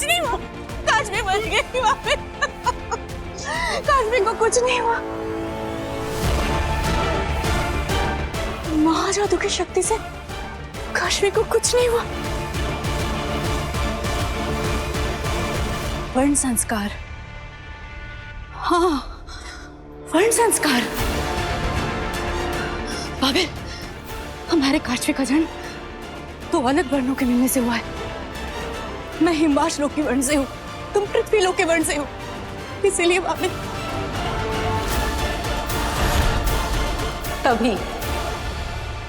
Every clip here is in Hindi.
कुछ नहीं हुआ, काश्मी बच गई वहाँ पे। काश्मी को कुछ नहीं हुआ। महाजादू की शक्ति से काश्मी को कुछ नहीं हुआ। वर्ण संस्कार, हाँ वर्ण संस्कार। बाबेल, हमारे काश्मी का जन्म तो अलग वर्णों के मिलने से हुआ है। मैं हिमवाश लोक के वर्ण से हूँ, तुम पृथ्वी लोक के वर्ण से हो, इसीलिए बाबेल। तभी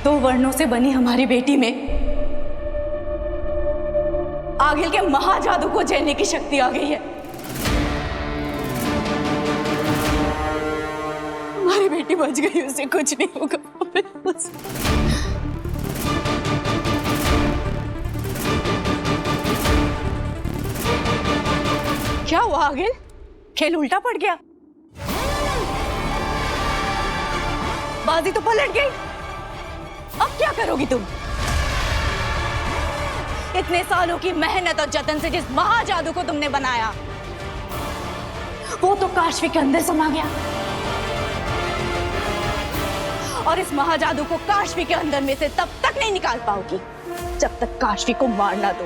दो वर्णों से बनी हमारी बेटी में आगिल के महाजादू को झेलने की शक्ति आ गई है। हमारी बेटी बच गई, उसे कुछ नहीं होगा। क्या हुआ आगिल? खेल उल्टा पड़ गया, बाजी तो पलट गई। अब क्या करोगी तुम? इतने सालों की मेहनत और जतन से जिस महाजादू को तुमने बनाया, वो तो काश्वी के अंदर समा गया, और इस महाजादू को काश्वी के अंदर में से तब तक नहीं निकाल पाओगी जब तक काश्वी को मार ना दो,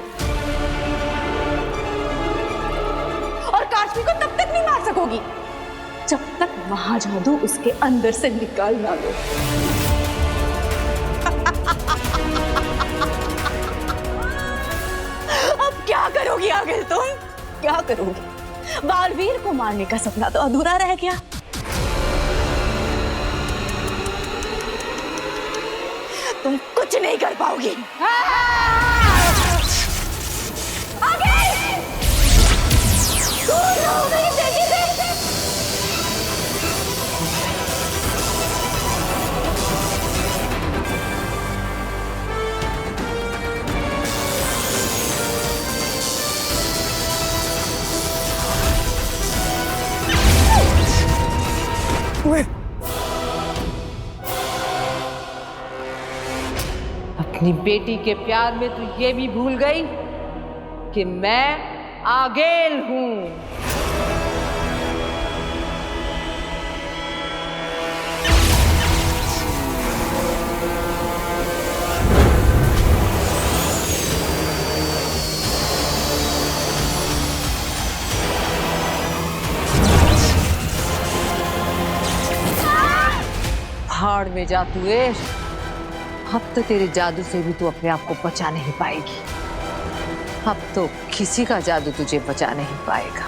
और काश्वी को तब तक नहीं मार सकोगी जब तक महाजादू उसके अंदर से निकाल ना दो। अब क्या करोगी आगिल तुम? क्या करोगी? बालवीर को मारने का सपना तो अधूरा रह गया। तुम कुछ नहीं कर पाओगी। अपनी बेटी के प्यार में तू ये भी भूल गई कि मैं आगेल हूं। भाड़ में जा तू। अब तो तेरे जादू से भी तू अपने आप को बचा नहीं पाएगी। अब तो किसी का जादू तुझे बचा नहीं पाएगा।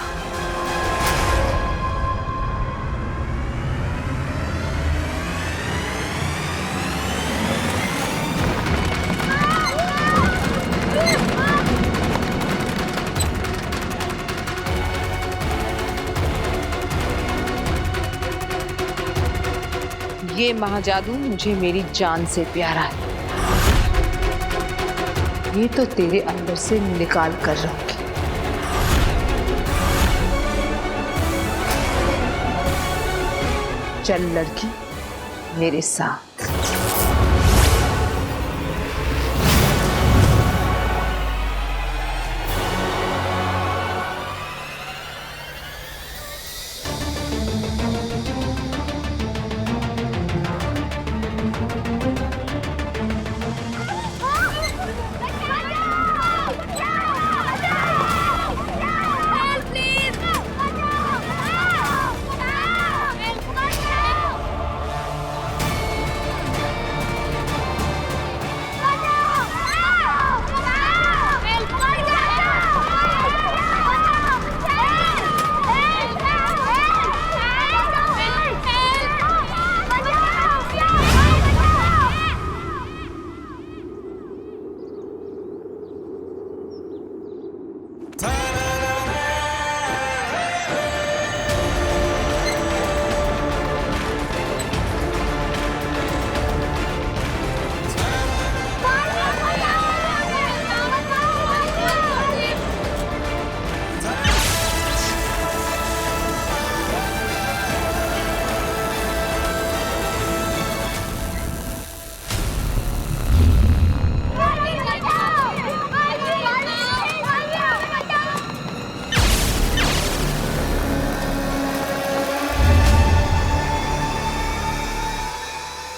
ये महाजादू मुझे मेरी जान से प्यारा है। ये तो तेरे अंदर से निकाल कर रहूंगी। चल लड़की, मेरे साथ।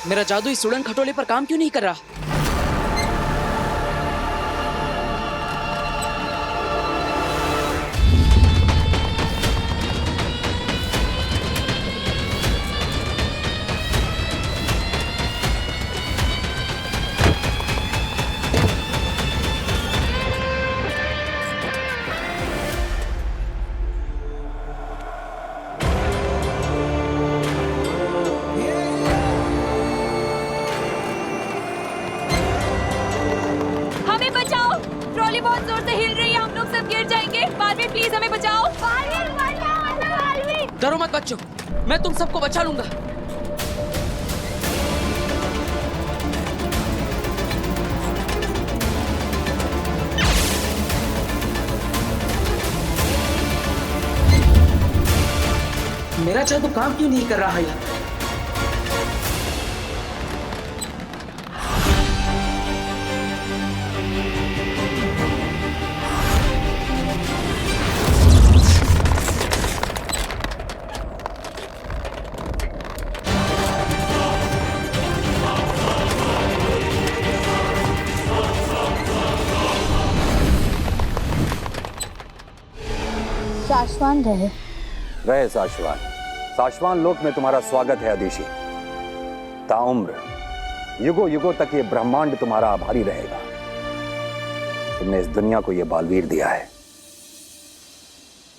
मेरा जादू इस उड़न खटोले पर काम क्यों नहीं कर रहा? हमें बचाओ, ट्रॉली बहुत जोर से हिल रही है, हम लोग सब गिर जाएंगे। बालवीर प्लीज हमें बचाओ। बालवीर डरो मत बच्चों, मैं तुम सबको बचा लूंगा। मेरा जादू काम क्यों नहीं कर रहा है? शाश्वान रहे। रहे शाश्वान। शाश्वान लोक में तुम्हारा स्वागत है अदिशि। ताउम्र युगों युगों तक ये ब्रह्मांड तुम्हारा आभारी रहेगा। तुमने इस दुनिया को ये बालवीर दिया है।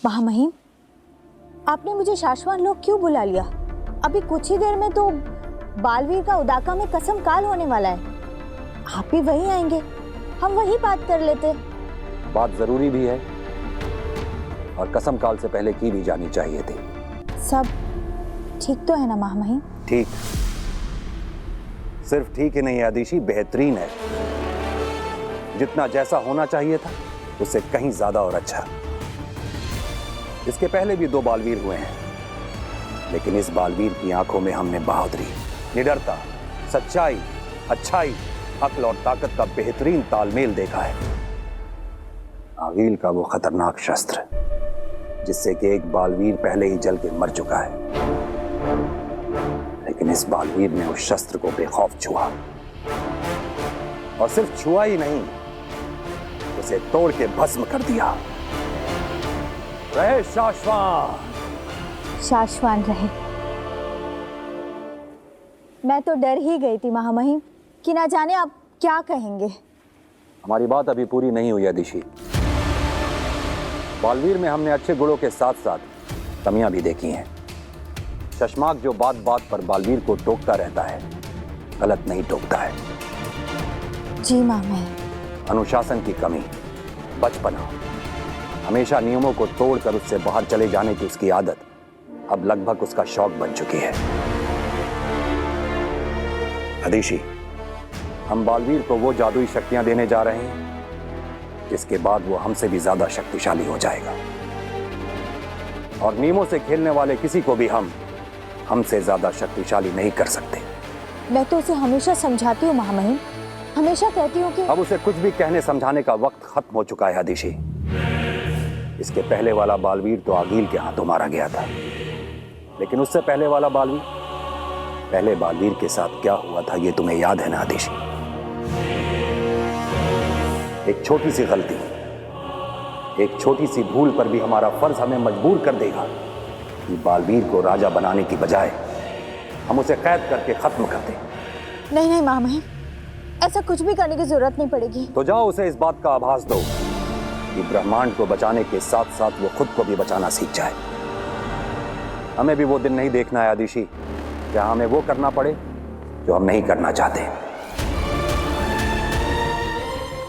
महामहिम, आपने मुझे शाश्वान लोक क्यों बुला लिया? अभी कुछ ही देर में तो बालवीर का उदाका में कसम काल होने वाला है। आप भी वहीं आएंगे, हम वहीं बात कर लेते। बात जरूरी भी है और कसम काल से पहले की भी जानी चाहिए थी। सब ठीक तो है ना महामहिम? ठीक, सिर्फ ठीक ही नहीं है अदिशि, बेहतरीन है। जितना जैसा होना चाहिए था उससे कहीं ज्यादा और अच्छा। इसके पहले भी 2 बालवीर हुए हैं, लेकिन इस बालवीर की आंखों में हमने बहादुरी, निडरता, सच्चाई, अच्छाई, अक्ल और ताकत का बेहतरीन तालमेल देखा है। आगील का वो खतरनाक शस्त्र जिससे कि एक बालवीर पहले ही जल के मर चुका है, लेकिन इस बालवीर ने उस शस्त्र को बेखौफ छुआ, और सिर्फ छुआ ही नहीं, उसे तोड़ के भस्म कर दिया। रहे शाश्वान। शाश्वान रहे। मैं तो डर ही गई थी महामहिम कि ना जाने आप क्या कहेंगे। हमारी बात अभी पूरी नहीं हुई अदिशि। बालवीर में हमने अच्छे गुणों के साथ साथ कमियां भी देखी हैं। शशमाक जो बात बात पर बालवीर को टोकता रहता है, गलत नहीं टोकता है। जी महामहिम। अनुशासन की कमी, बचपना, हमेशा नियमों को तोड़कर उससे बाहर चले जाने की उसकी आदत अब लगभग उसका शौक बन चुकी है। अदिशि, हम बालवीर को वो जादुई शक्तियां देने जा रहे हैं जिसके बाद वो हमसे भी ज्यादा शक्तिशाली हो जाएगा, और नियमों से खेलने वाले किसी को भी हमसे ज्यादा शक्तिशाली नहीं कर सकते। मैं तो उसे हमेशा समझाती हूँ महामहिम, हमेशा कहती हूँ कि अब उसे कुछ भी कहने समझाने का वक्त खत्म हो चुका है अदिशि। इसके पहले वाला बालवीर तो आगील के हाथों मारा गया था, लेकिन उससे पहले वाला बालवीर, पहले बालवीर के साथ क्या हुआ था ये तुम्हें याद है ना अदिशि? एक छोटी सी गलती, एक छोटी सी भूल पर भी हमारा फर्ज हमें मजबूर कर देगा कि बालवीर को राजा बनाने की बजाय हम उसे कैद करके खत्म कर दें। नहीं नहीं महामहिम, ऐसा कुछ भी करने की जरूरत नहीं पड़ेगी। तो जाओ उसे इस बात का आभास दो कि ब्रह्मांड को बचाने के साथ साथ वो खुद को भी बचाना सीख जाए। हमें भी वो दिन नहीं देखना है अदिशि, जहां हमें वो करना पड़े जो हम नहीं करना चाहते।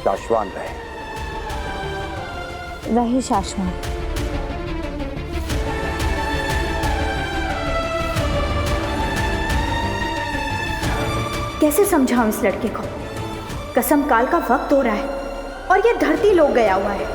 शाश्वान रहे। रहे शाश्वान। कैसे समझाऊं इस लड़के को? कसम काल का वक्त हो रहा है और ये धरती लोग गया हुआ है।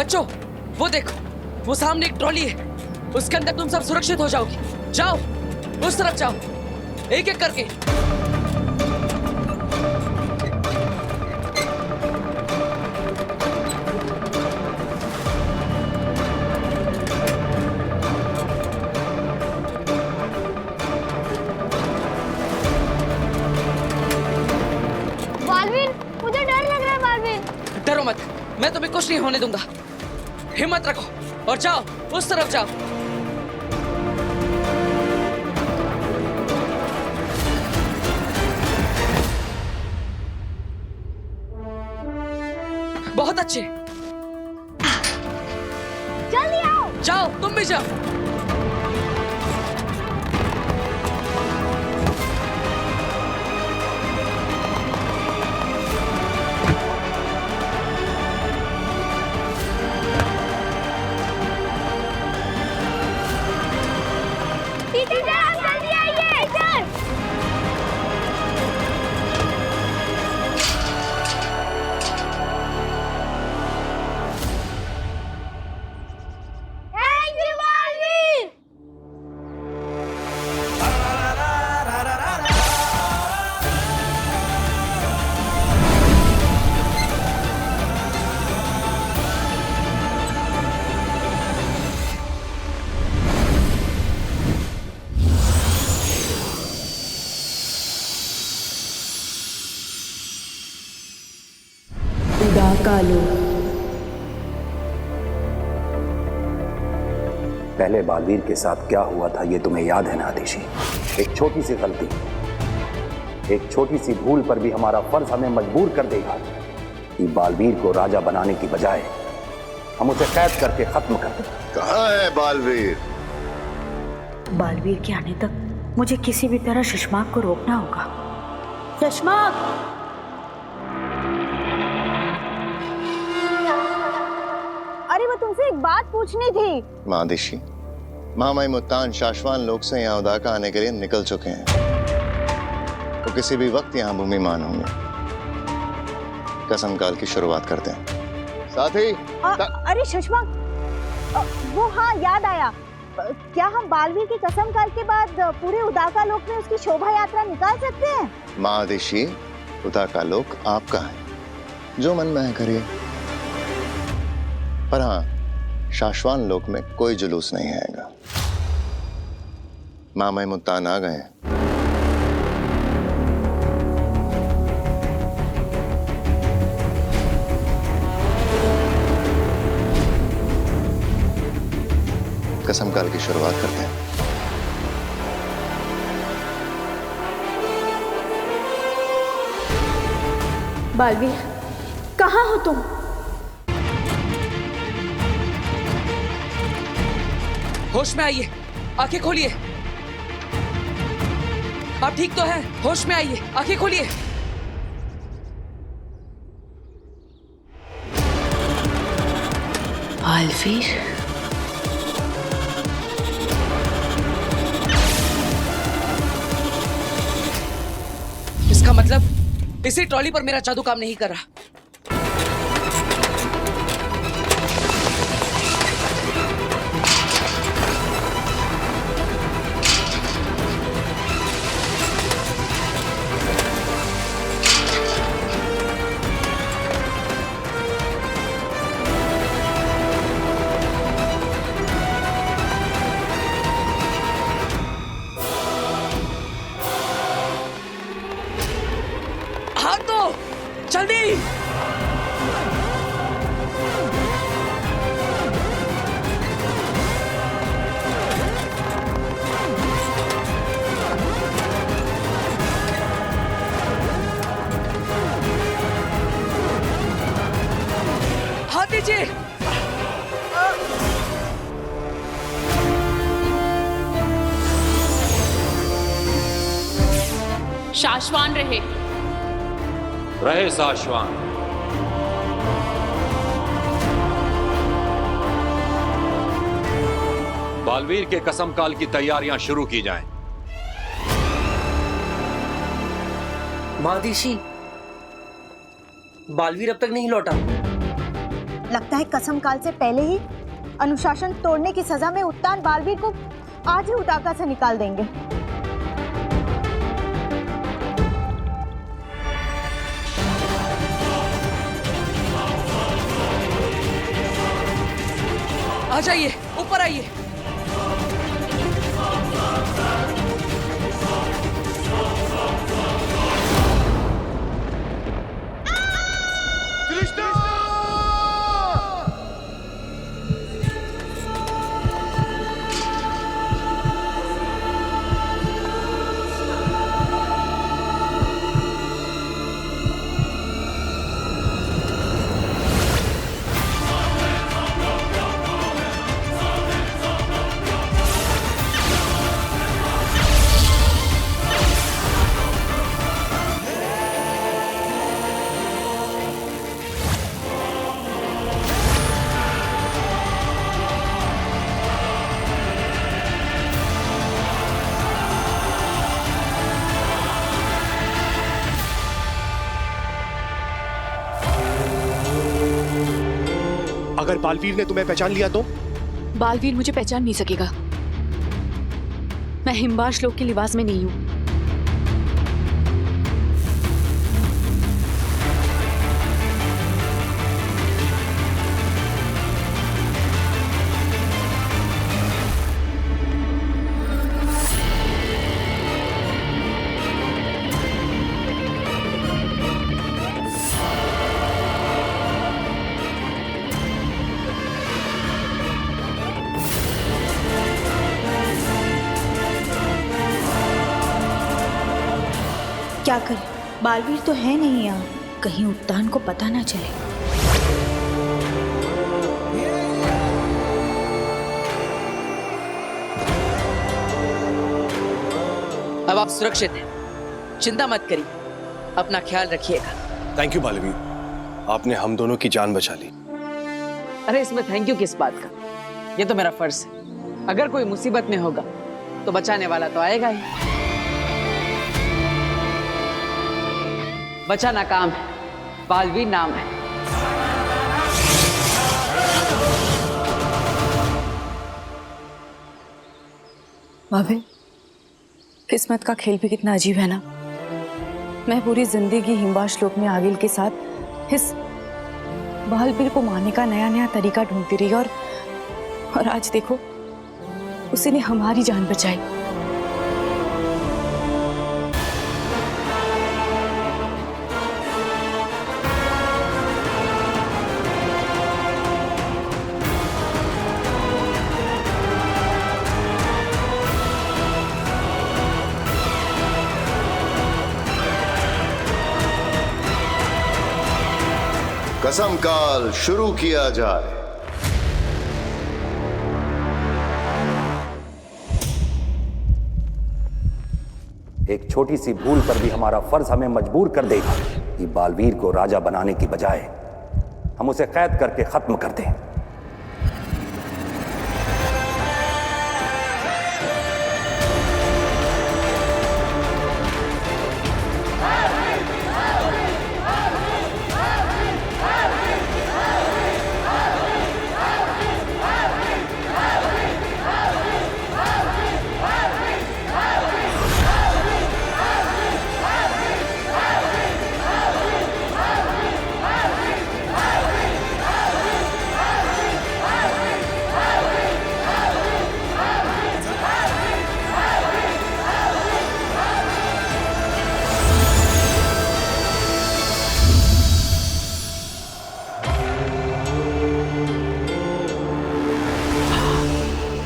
बच्चों, वो देखो, वो सामने एक ट्रॉली है, उसके अंदर तुम सब सुरक्षित हो जाओगे। जाओ, उस तरफ जाओ, एक एक करके। बालवीर, मुझे डर लग रहा है बालवीर। डरो मत, मैं तुम्हें कुछ नहीं होने दूंगा। हिम्मत रखो और जाओ, उस तरफ जाओ। बहुत अच्छे, जल्दी आओ। जाओ, तुम भी जाओ। टीचर, आप जल्दी आइए। Teacher, thank you Baalveer. पहले बालवीर के साथ क्या हुआ था ये तुम्हें याद है ना आदिशी? एक छोटी सी गलती, एक छोटी सी भूल पर भी हमारा फर्ज हमें मजबूर कर देगा कि बालवीर को राजा बनाने की बजाय हम उसे कैद करके खत्म कर दें। कहाँ है बालवीर? बालवीर के आने तक मुझे किसी भी तरह शशमाक को रोकना होगा। शशमाक! अरे वो तुमसे एक बात पूछनी थी। मादिशी, मामाई मुत्तान शाश्वान लोग से यहाँ उदाका आने के लिए निकल चुके हैं। वो किसी भी वक्त यहाँ भूमिमान होंगे। कसम काल की शुरुआत करते हैं। साथी अरे शशमाक, वो हाँ याद आया। क्या हम बालवीर की कसम काल के बाद पूरे उदाका लोक में उसकी शोभा यात्रा निकाल सकते हैं? मादिशी, उदाका लोक आपका है, जो मन में है करिए। पर हाँ, शाश्वान लोक में कोई जुलूस नहीं आएगा। मामाई मुत्तान आ गए हैं। कसम काल की शुरुआत करते हैं। बालवीर, कहाँ हो तुम? होश में आइए, आंखें खोलिए। आप ठीक तो हैं? होश में आइए, आंखें खोलिए। बालवीर, इसका मतलब इसी ट्रॉली पर मेरा जादू काम नहीं कर रहा। हाथ दो, जल्दी। हाथ दीजिए। शाश्वान रहे। रहे शाश्वान। बालवीर के कसम काल की तैयारियां शुरू की जाएं। मादिशी, बालवीर अब तक नहीं लौटा। लगता है कसम काल से पहले ही अनुशासन तोड़ने की सजा में उत्तान बालवीर को आज ही उदाका से निकाल देंगे। आ जाइए, ऊपर आइए। अगर बालवीर ने तुम्हें पहचान लिया तो? बालवीर मुझे पहचान नहीं सकेगा। मैं हिमवार श्लोक के लिबास में नहीं हूं। क्या करें, बालवीर तो है नहीं यहाँ, कहीं उत्तान को पता ना चले। अब आप सुरक्षित हैं, चिंता मत करिए, अपना ख्याल रखिएगा। थैंक यू बालवीर, आपने हम दोनों की जान बचा ली। अरे इसमें थैंक यू किस बात का, ये तो मेरा फर्ज है। अगर कोई मुसीबत में होगा तो बचाने वाला तो आएगा ही। बचाना काम है, बालवीर नाम है। भाभी, किस्मत का खेल भी कितना अजीब है ना। मैं पूरी जिंदगी हिमवार श्लोक में आगिल के साथ इस बालवीर को मारने का नया नया तरीका ढूंढती रही और आज देखो उसी ने हमारी जान बचाई। कसम काल शुरू किया जाए। एक छोटी सी भूल पर भी हमारा फर्ज हमें मजबूर कर देगा कि बालवीर को राजा बनाने की बजाय हम उसे कैद करके खत्म कर दें।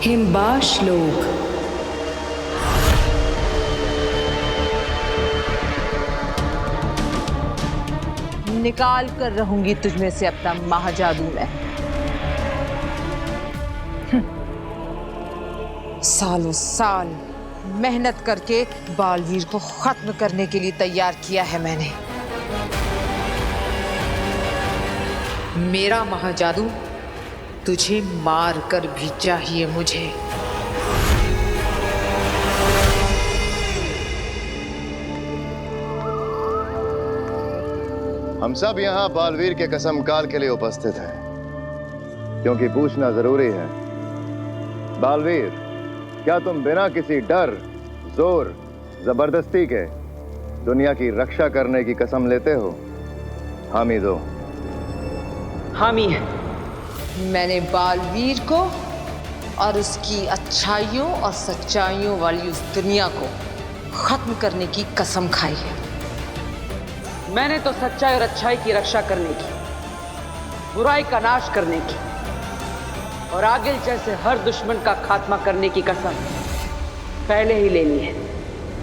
हिमवार श्लोक। निकाल कर रहूंगी तुझमें से अपना महाजादू मैं। सालों साल मेहनत करके बालवीर को खत्म करने के लिए तैयार किया है मैंने। मेरा महाजादू तुझे मार कर भी चाहिए मुझे। हम सब यहाँ बालवीर के कसम काल के लिए उपस्थित हैं। क्योंकि पूछना जरूरी है। बालवीर, क्या तुम बिना किसी डर, जोर, जबरदस्ती के दुनिया की रक्षा करने की कसम लेते हो? हामी दो। हामी है। मैंने बालवीर को और उसकी अच्छाइयों और सच्चाइयों वाली उस दुनिया को खत्म करने की कसम खाई है। मैंने तो सच्चाई और अच्छाई की रक्षा करने की, बुराई का नाश करने की और आगिल जैसे हर दुश्मन का खात्मा करने की कसम पहले ही ले ली है,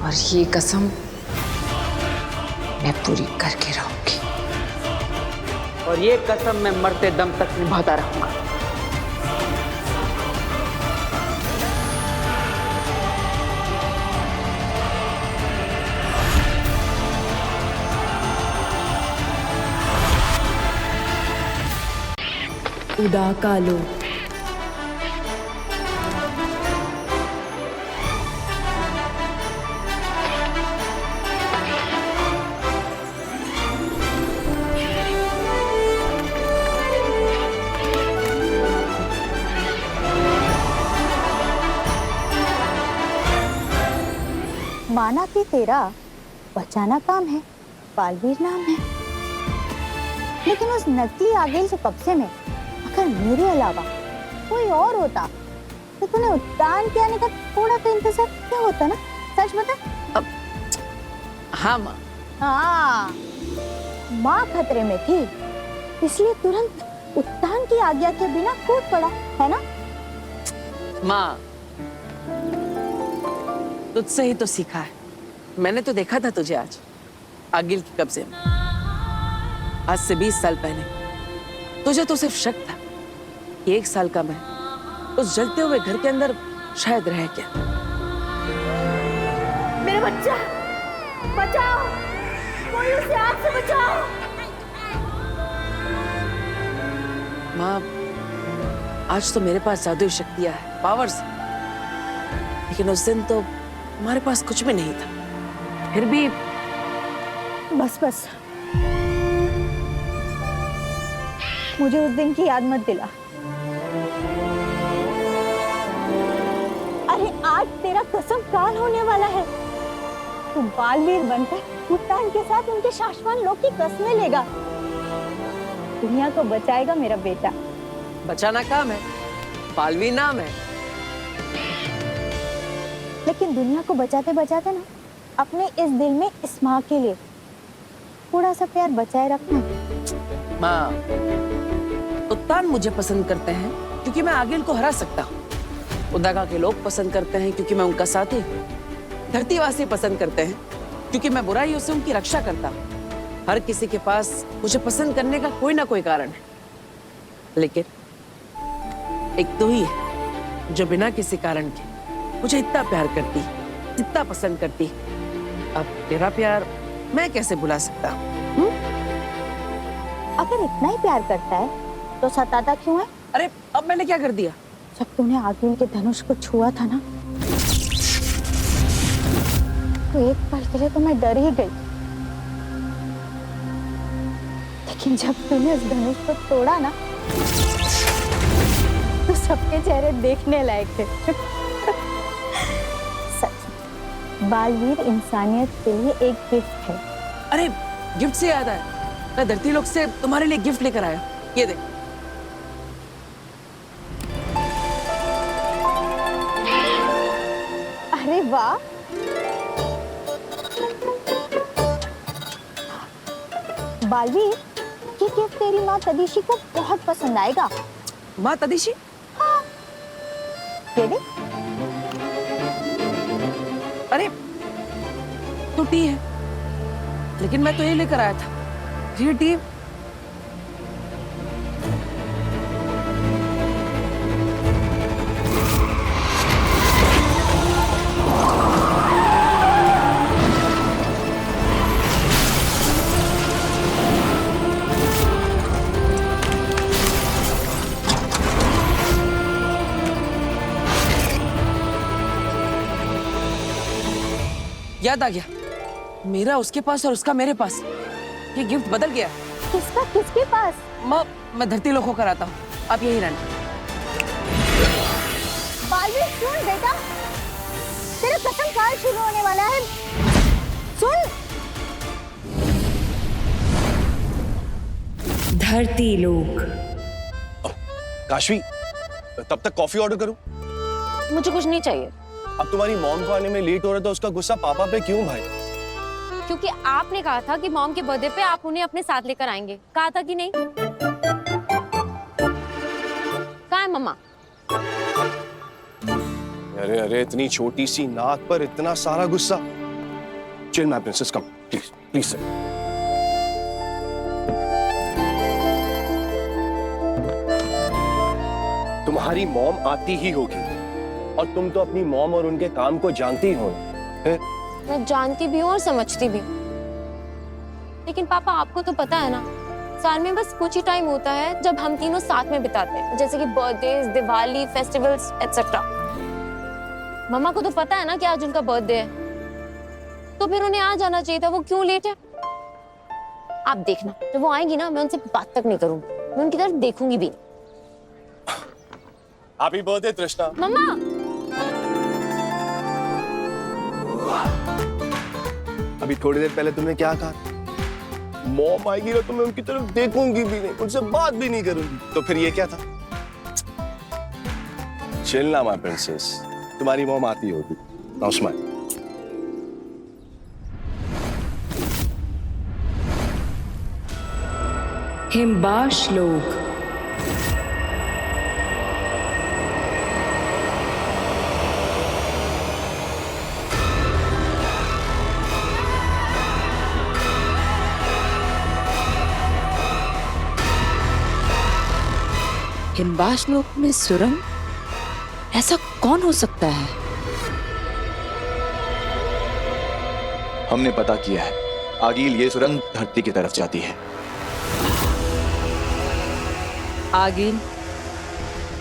और ये कसम मैं पूरी करके रहूंगी, और ये कसम मैं मरते दम तक निभाता रहूंगा। उदाकालो। माना कि तेरा बचाना काम है, बालवीर नाम है, लेकिन उस नकली आगिल के कब्जे में अगर मेरे अलावा कोई और होता तो तूने उद्यान के आने का थोड़ा तो इंतजार क्या होता ना? सच बता। हाँ माँ। हाँ, माँ खतरे में थी, इसलिए तुरंत उद्यान की आज्ञा के बिना कूद पड़ा, है ना? माँ, तुझसे ही तो सीखा है। मैंने तो देखा था तुझे आज आगिल के कब्जे में, आज से 20 साल पहले। तुझे तो सिर्फ शक था कि 1 साल का मैं उस जलते हुए घर के अंदर शायद रह गया। मेरा बच्चा, बचाओ, कोई उसे आग से बचाओ। माँ, आज तो मेरे पास जादुई शक्तियां हैं, पावर्स, लेकिन उस दिन तो हमारे पास कुछ भी नहीं था। फिर भी बस बस, मुझे उस दिन की याद मत दिला। अरे आज तेरा कसम काल होने वाला है। तू बालवीर बनकर उद्यान के साथ उनके शाश्वत लोक की कस्में लेगा, दुनिया को बचाएगा मेरा बेटा। बचाना काम है, बालवीर नाम है। लेकिन दुनिया को बचाते बचाते ना अपने इस दिल में इस माँ के लिए थोड़ा सा प्यार बचाए रखना। माँ, उद्यान मुझे पसंद करते हैं क्योंकि मैं आगिल को हरा सकता हूँ। उदाका के लोग पसंद करते हैं क्योंकि मैं उनका साथी हूँ। धरतीवासी पसंद करते हैं क्योंकि मैं बुराइयों से उनकी रक्षा करता हूँ। हर किसी के पास मुझे पसंद करने का कोई ना कोई कारण है, लेकिन एक तू ही है जो बिना किसी कारण के मुझे इतना प्यार करती, इतना पसंद करती। अब तेरा प्यार मैं कैसे भुला सकता हूँ? अगर इतना ही प्यार करता है तो सताता क्यों है? अरे अब मैंने क्या कर दिया? जब तूने आगिल के धनुष को छुआ था ना, तो एक पल के लिए तो मैं डर ही गई, लेकिन जब तूने उस धनुष को तोड़ा ना, तो सबके चेहरे देखने लायक थे। सच, बालवीर इंसानियत के लिए एक गिफ्ट है। अरे गिफ्ट से याद आया, मैं धरती लोक से तुम्हारे लिए गिफ्ट लेकर आया। ये देख। अरे वाह, बालवीर, ये गिफ्ट तेरी माँ तदिशी को बहुत पसंद आएगा। माँ तदिशी? हाँ, ये देख। अरे टूटी है, लेकिन मैं तो ये लेकर आया था। ये टी याद आ गया, मेरा उसके पास और उसका मेरे पास। ये गिफ्ट बदल गया। किसका किसके पास? माँ, मैं धरती लोक होकर आता हूँ। अब यही रहना। बालवीर सुन बेटा, तेरा कसम काल शुरू होने वाला है। सुन। धरती लोक। काशवी, तब तक कॉफी ऑर्डर करूं? मुझे कुछ नहीं चाहिए। अब तुम्हारी मॉम को आने में लेट हो रहा था, उसका गुस्सा पापा पे क्यों भाई? क्योंकि आपने कहा था कि मॉम के बर्थडे पे आप उन्हें अपने साथ लेकर आएंगे, कहा था कि नहीं? कहाँ है मम्मा? अरे अरे, इतनी छोटी सी नाक पर इतना सारा गुस्सा। Chill my princess, come please please sir. तुम्हारी मॉम आती ही होगी और तुम तो अपनी मॉम और उनके काम को जानती हो। मैं जानती भी हूँ और समझती भी हूँ, लेकिन पापा आपको तो पता है ना, साल में बस कुछ ही टाइम होता है जब हम तीनों साथ में बिताते हैं, जैसे कि बर्थडेज, दिवाली, फेस्टिवल्स एटसेट्रा। मम्मा को तो पता है ना कि आज उनका बर्थडे है, तो फिर उन्हें आ जाना चाहिए था। वो क्यों लेट है? आप देखना, जब वो आएंगी ना, मैं उनसे बात तक नहीं करूंगी, मैं उनकी तरफ देखूंगी भी नहीं। हैप्पी बर्थडे तृष्णा। मम्मा, अभी थोड़ी देर पहले तुमने क्या कहा? मॉम आएगी ना तो मैं उनकी तरफ देखूंगी भी नहीं, उनसे बात भी नहीं करूंगी। तो फिर ये क्या था? चिल ना माय प्रिंसेस, तुम्हारी मॉम आती होगी। Now smile. हिमबाश लोक। हिमबाश लोक में सुरंग? ऐसा कौन हो सकता है? हमने पता किया है, आगिल ये सुरंग धरती की तरफ जाती है। आगिल,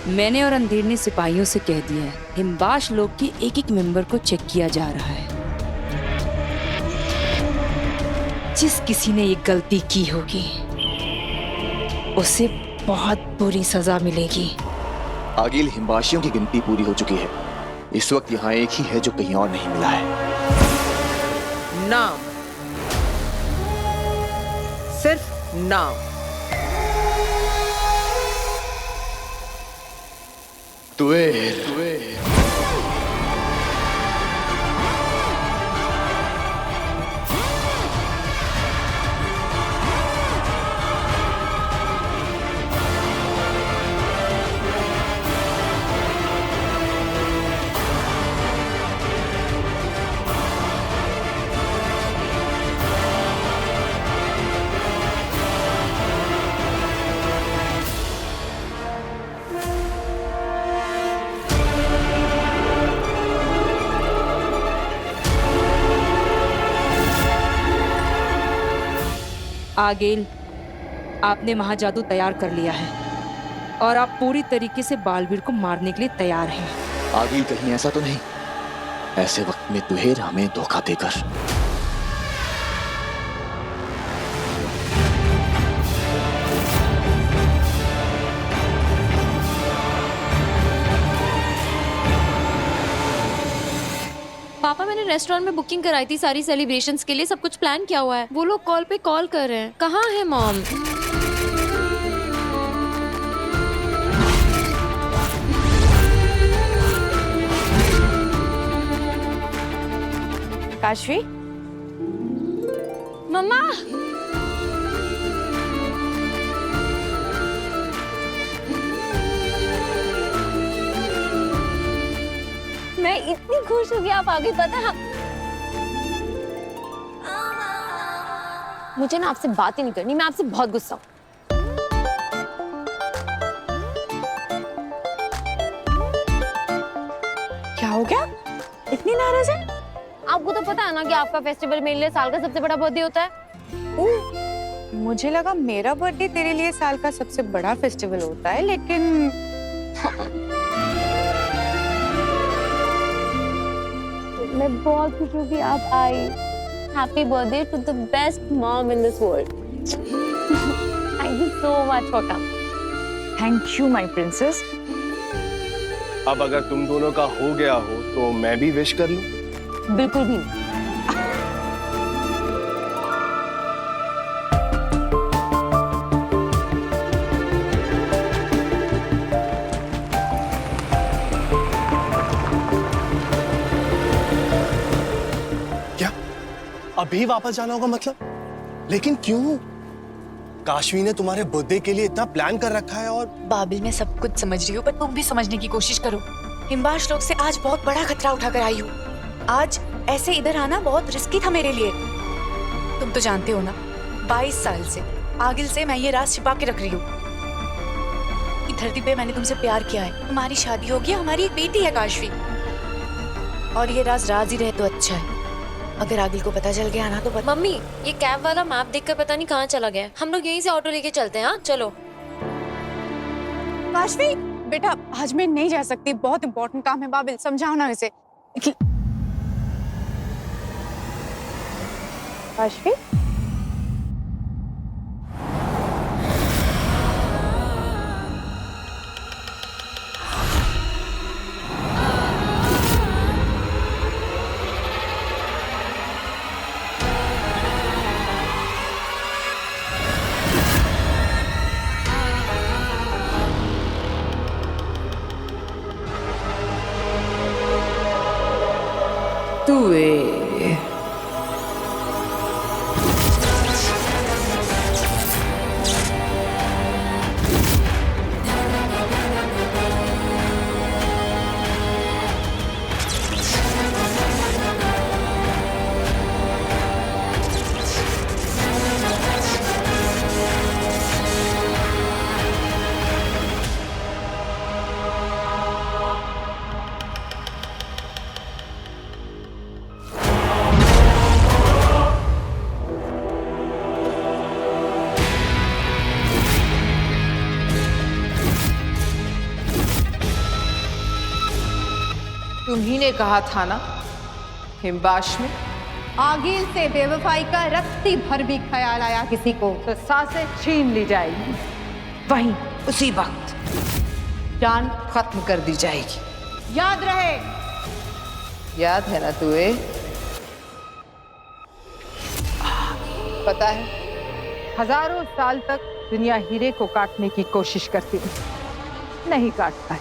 मैंने और अंधेर ने सिपाहियों से कह दिया है, हिमबाश लोक के एक एक मेंबर को चेक किया जा रहा है। जिस किसी ने ये गलती की होगी उसे बहुत बुरी सजा मिलेगी। आगिल, हिमबाशियों की गिनती पूरी हो चुकी है। इस वक्त यहाँ एक ही है जो कहीं और नहीं मिला है। नाम, सिर्फ नाम। तुएर। आगिल, आपने महाजादू तैयार कर लिया है और आप पूरी तरीके से बालवीर को मारने के लिए तैयार हैं। आगिल, कहीं ऐसा तो नहीं ऐसे वक्त में तुहेर हमें धोखा देकर? पापा, मैंने रेस्टोरेंट में बुकिंग कराई थी सारी सेलिब्रेशंस के लिए, सब कुछ प्लान किया हुआ है। वो लोग कॉल पे कॉल कर रहे हैं। कहाँ है मॉम? काशवी, मम्मा, मैं इतनी खुश हूँ कि आप आ गई। पता है, मुझे ना आपसे बात ही नहीं करनी, मैं आपसे बहुत गुस्सा हूँ। क्या हो गया? इतनी नाराज है? आपको तो पता है ना कि आपका फेस्टिवल मेरे लिए साल का सबसे बड़ा बर्थडे होता है। मुझे लगा मेरा बर्थडे तेरे लिए साल का सबसे बड़ा फेस्टिवल होता है, लेकिन मैं बहुत खुश हूँ कि आप आई। Happy birthday to the best mom in this world. Thank you so much for coming. Thank you my princess. अब अगर तुम दोनों का हो गया हो तो मैं भी विश कर लूं? बिल्कुल भी नहीं। क्या अभी वापस जाना होगा मतलब? लेकिन क्यों? काशवी ने तुम्हारे बर्थडे के लिए इतना प्लान कर रखा है। और बाबिल, मैं सब कुछ समझ रही हूँ, पर तुम भी समझने की कोशिश करो। हिम्बाश लोग से आज बहुत बड़ा खतरा उठाकर आई हूँ। आज ऐसे इधर आना बहुत रिस्की था मेरे लिए। तुम तो जानते हो ना, 22 साल से आगिल से मैं ये राज छिपा के रख रही हूँ कि धरती पे मैंने तुमसे प्यार किया है, हमारी शादी होगी, हमारी एक बेटी है काशवी। और ये राज ही रहे तो अच्छा है। अगर आगिल को पता चल गया ना तो मम्मी, ये कैब वाला मैप देखकर पता नहीं कहाँ चला गया। हम लोग यहीं से ऑटो लेके चलते हैं। हाँ चलो। काशवी बेटा, आज मैं नहीं जा सकती, बहुत इंपॉर्टेंट काम है। बाबिल समझाओ ना इसे। काशवी, तुम्ही ने कहा था ना हिम्बाश में आगिल से बेवफाई का रत्ती भर भी ख्याल आया किसी को तो सांसें छीन ली जाएगी, वहीं उसी वक्त जान खत्म कर दी जाएगी। याद रहे। याद है ना तुझे? पता है, हजारों साल तक दुनिया हीरे को काटने की कोशिश करती है, नहीं काटता है,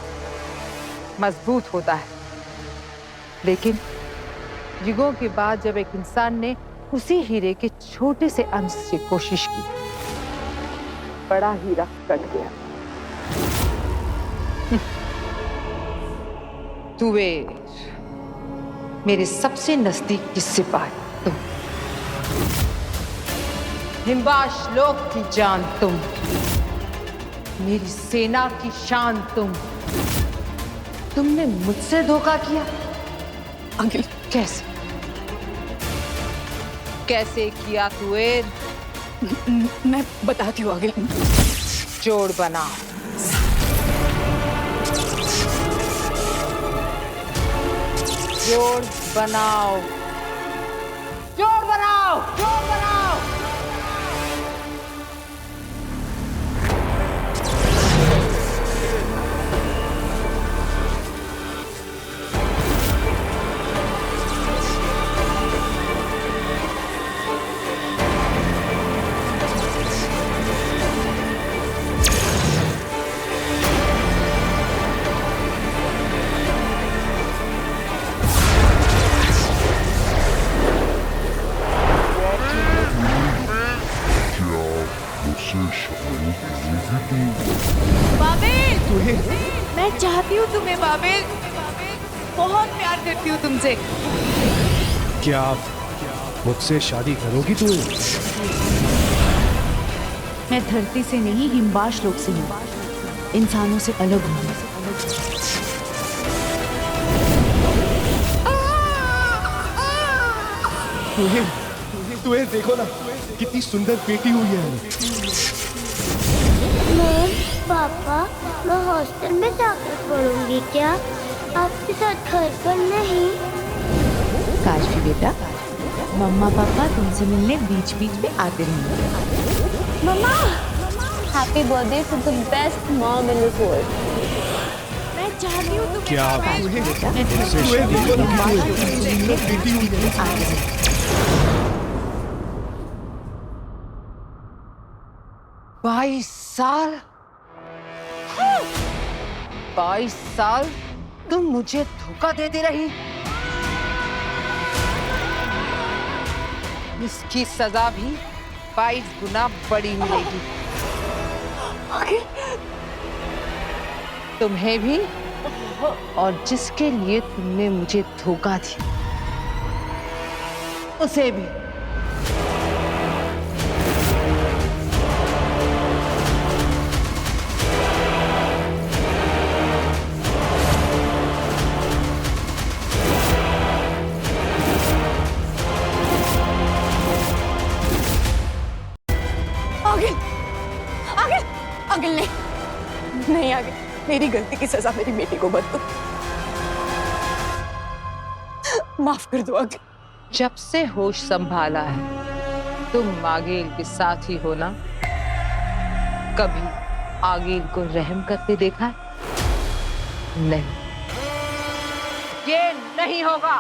मजबूत होता है। लेकिन युगों के बाद जब एक इंसान ने उसी हीरे के छोटे से अंश से कोशिश की, बड़ा हीरा कट गया। तुवेर, मेरे सबसे नजदीक की सिपाही तुम, हिम्बाश लोक की जान तुम, मेरी सेना की शान तुम। तुमने मुझसे धोखा किया। आगिल, कैसे कैसे किया तुवेर? मैं बताती हूँ आगिल। जोड़ बनाओ। जोड़ बनाओ। जोड़ बनाओ। जोड़ बनाओ। बाबिल, मैं चाहती हूँ तुम्हें बाबिल, बहुत प्यार करती हूँ तुमसे। क्या आप मुझसे शादी करोगी तू? मैं धरती से नहीं, हिम्बाश लोक से हूँ, इंसानों से अलग हूँ। तुम्हें देखो ना, कितनी सुंदर बेटी हुई है। पापा, मैं हॉस्टल में जाकर पढ़ूंगी क्या? आपके साथ घर पर नहीं? काशवी बेटा, मम्मा पापा तुमसे मिलने बीच बीच में आते रहेंगे। मम्मा, happy birthday to the best mom in this world. मैं चाहती हूँ तुम क्या आप मुझसे शादी करोगी? 22 साल 22 साल तुम मुझे धोखा देती रही। इसकी सजा भी 22 गुना बड़ी मिलेगी। तुम्हें भी और जिसके लिए तुमने मुझे धोखा दिया उसे भी। आगिल नहीं आगे, मेरी गलती की सजा मेरी बेटी को मत दो, माफ कर दो आगिल। जब से होश संभाला है तुम आगिल के साथ ही हो ना? कभी आगिल को रहम करते देखा है? नहीं, ये नहीं होगा।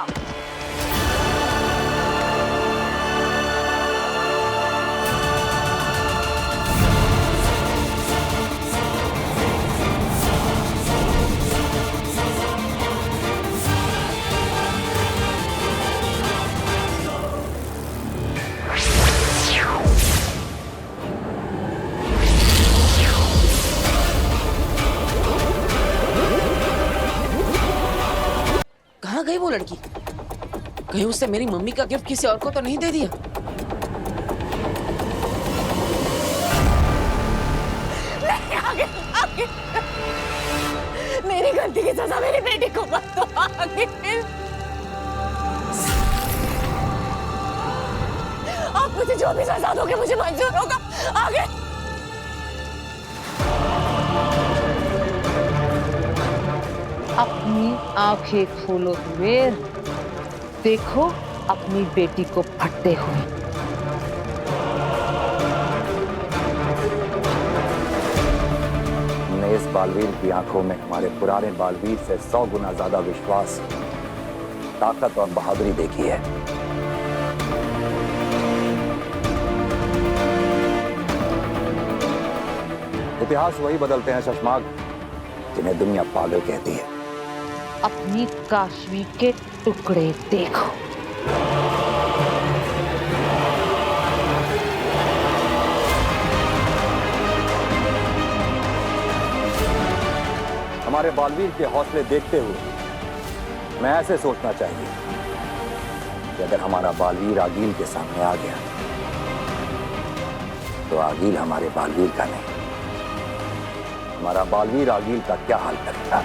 कहाँ गई वो लड़की? कहीं उससे मेरी मम्मी का गिफ्ट किसी और को तो नहीं दे दिया? नहीं, आगे। मेरी गलती की सजा मेरी बेटी को मत दो आगिल। आप मुझे जो भी सजा दोगे मुझे मंजूर होगा आगे। अपनी आंखें खोलो वीर, देखो अपनी बेटी को फटते हुए। हमने इस बालवीर की आंखों में हमारे पुराने बालवीर से 100 गुना ज्यादा विश्वास, ताकत और बहादुरी देखी है। इतिहास वही बदलते हैं शशमाग जिन्हें दुनिया पागल कहती है। अपनी काशवी के टुकड़े देखो। हमारे बालवीर के हौसले देखते हुए मैं ऐसे सोचना चाहिए कि अगर हमारा बालवीर आगिल के सामने आ गया तो आगिल हमारे बालवीर का नहीं, हमारा बालवीर आगिल का क्या हाल करेगा।